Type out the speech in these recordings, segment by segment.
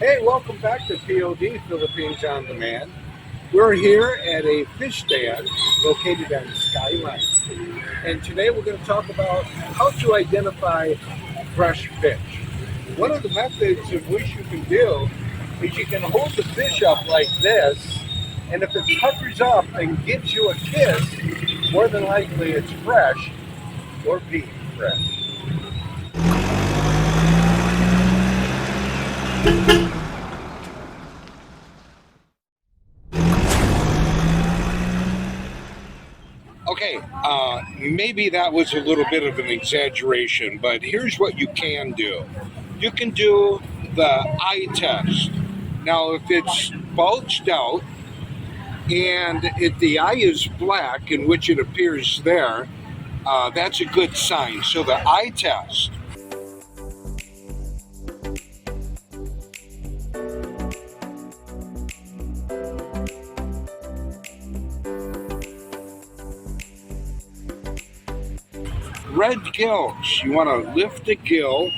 Hey, welcome back to POD, Philippines on Demand. We're here at a fish stand located on Skyline. And today we're going to talk about how to identify fresh fish. One of the methods in which you can do is you can hold the fish up like this, and if it covers up and gives you a kiss, more than likely it's fresh or being fresh. Okay, maybe that was a little bit of an exaggeration, but here's what you can do. You can do the eye test. Now, if it's bulged out and if the eye is black, in which it appears there, that's a good sign. So the eye test. Red gills, you want to lift the gill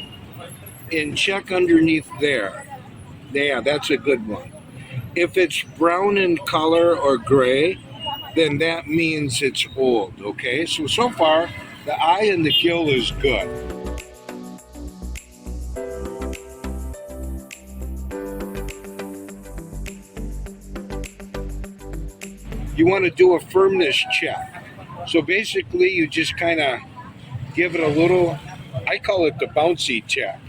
and check underneath there. Yeah, that's a good one. If it's brown in color or gray, then that means it's old, okay? So far, the eye and the gill is good. You want to do a firmness check. So basically, you just kind of give it a little, I call it the bouncy check.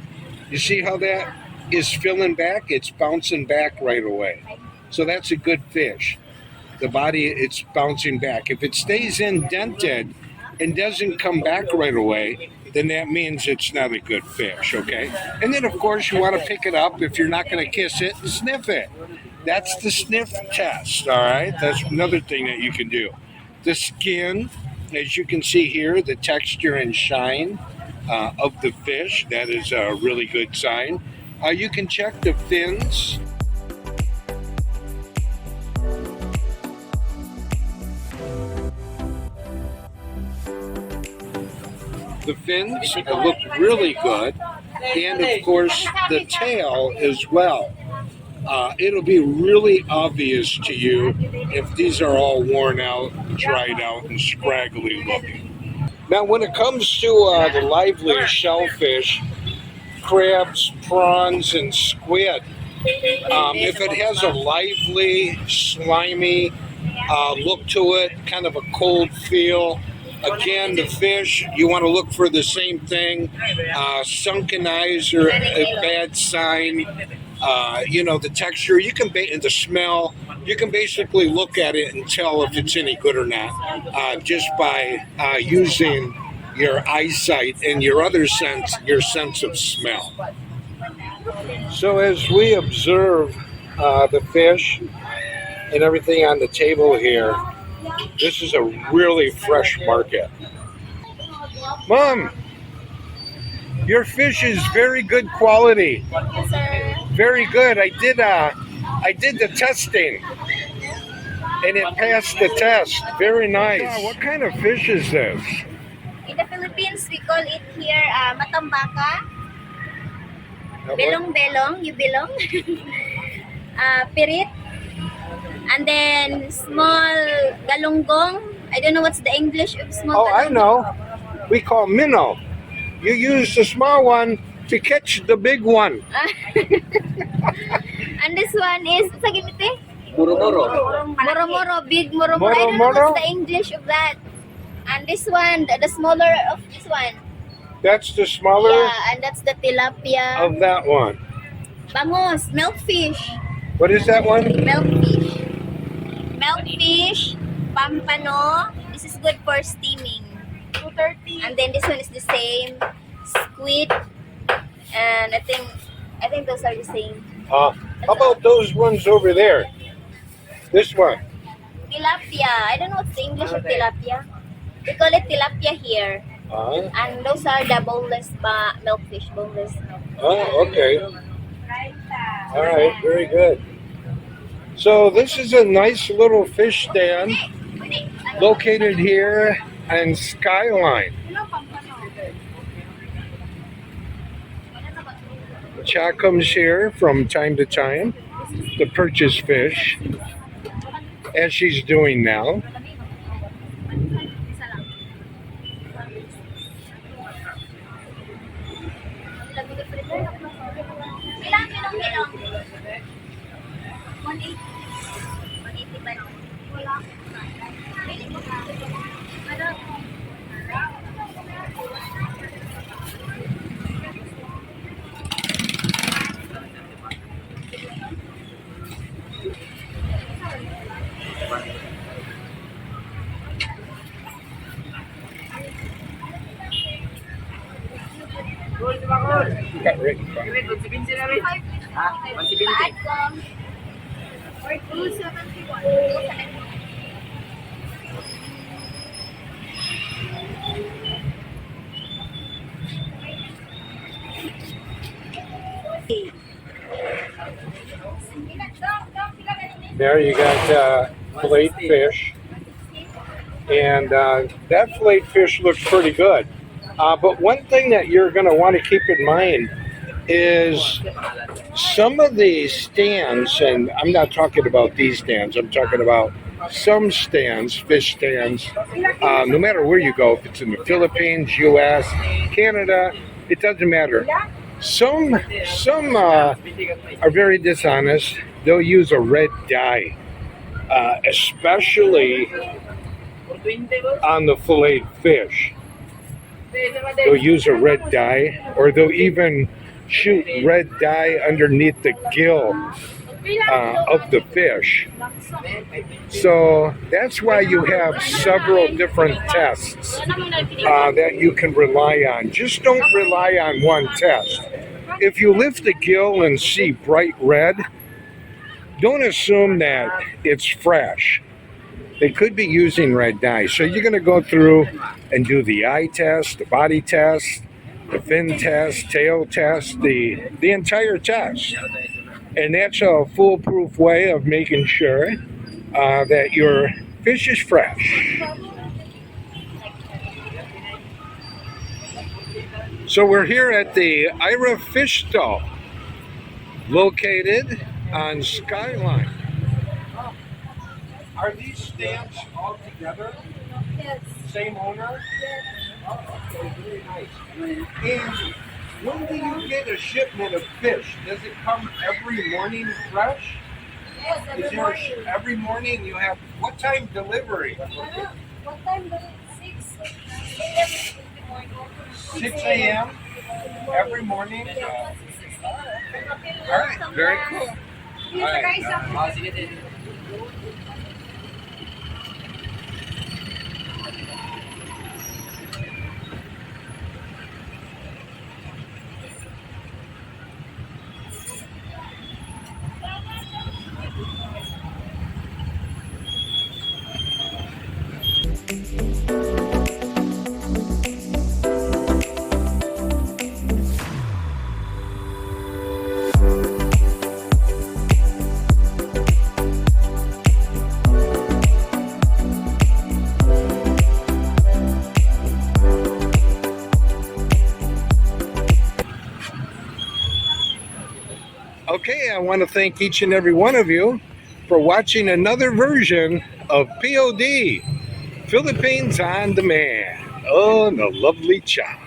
You see how that is filling back? It's bouncing back right away. So that's a good fish. The body, it's bouncing back. If it stays indented and doesn't come back right away, then that means it's not a good fish, okay? And then, of course, you want to pick it up. If you're not going to kiss it, sniff it. That's the sniff test, all right? That's another thing that you can do. The skin, as you can see here, the texture and shine of the fish, that is a really good sign. You can check the fins. The fins look really good, and of course the tail as well. It'll be really obvious to you if these are all worn out, dried out, and scraggly looking. Now, when it comes to the lively shellfish, crabs, prawns, and squid, if it has a lively, slimy look to it, kind of a cold feel, again, the fish, you want to look for the same thing. Sunken eyes are a bad sign. The texture, you can and the smell, you can basically look at it and tell if it's any good or not, just by using your eyesight and your other sense, your sense of smell. So as we observe the fish and everything on the table here, this is a really fresh market. Mom, your fish is very good quality. Thank you, sir. Very good. I did the testing, and it passed the test. Very nice. What kind of fish is this? In the Philippines, we call it here matambaka. Belong, you belong. Pirit. And then small galunggong. I don't know what's the English of small galunggong. I know. We call minnow. You use the small one to catch the big one. And this one is, sagimite? Moro-moro. Big moro-moro. I don't know what's the English of that. And this one, the smaller of this one. That's the smaller? Yeah, and that's the tilapia. Of that one. Bangos, milkfish. What is that one? Milkfish. Milkfish, pampano. This is good for steaming. 230. And then this one is the same. Squid. And I think those are the same. How about those ones over there? This one. Tilapia. I don't know what's the English of tilapia. We call it tilapia here. And those are the boneless milkfish. Boneless. Oh, okay. All right, very good. So this is a nice little fish stand located here in Skyline. Cha comes here from time to time to purchase fish, as she's doing now. Ilang kilo? 180. 180 ba? Wala. Got Rick. Or 271. There you got fillet fish, and that fillet fish looks pretty good. But one thing that you're going to want to keep in mind is some of the stands, and I'm not talking about these stands, I'm talking about some stands, fish stands, no matter where you go, if it's in the Philippines, US, Canada, it doesn't matter. Some are very dishonest. They'll use a red dye, especially on the filleted fish. They'll use a red dye, or they'll even shoot red dye underneath the gill of the fish. So that's why you have several different tests that you can rely on. Just don't rely on one test. If you lift the gill and see bright red, don't assume that it's fresh. They could be using red dye. So you're going to go through and do the eye test, the body test, the fin test, tail test, the entire test. And that's a foolproof way of making sure that your fish is fresh. So we're here at the Aira Fish Stall, located on Skyline. Are these stands all together? Yes. Same owner? Yes. Oh, okay, very nice. And when do you get a shipment of fish? Does it come every morning fresh? Yes, Is there every morning you have, what time delivery? What time does it? 6 a.m. 6 a.m. every morning? All right, very cool. All right. Okay, I want to thank each and every one of you for watching another version of POD, Philippines on Demand. Oh, the lovely Cha.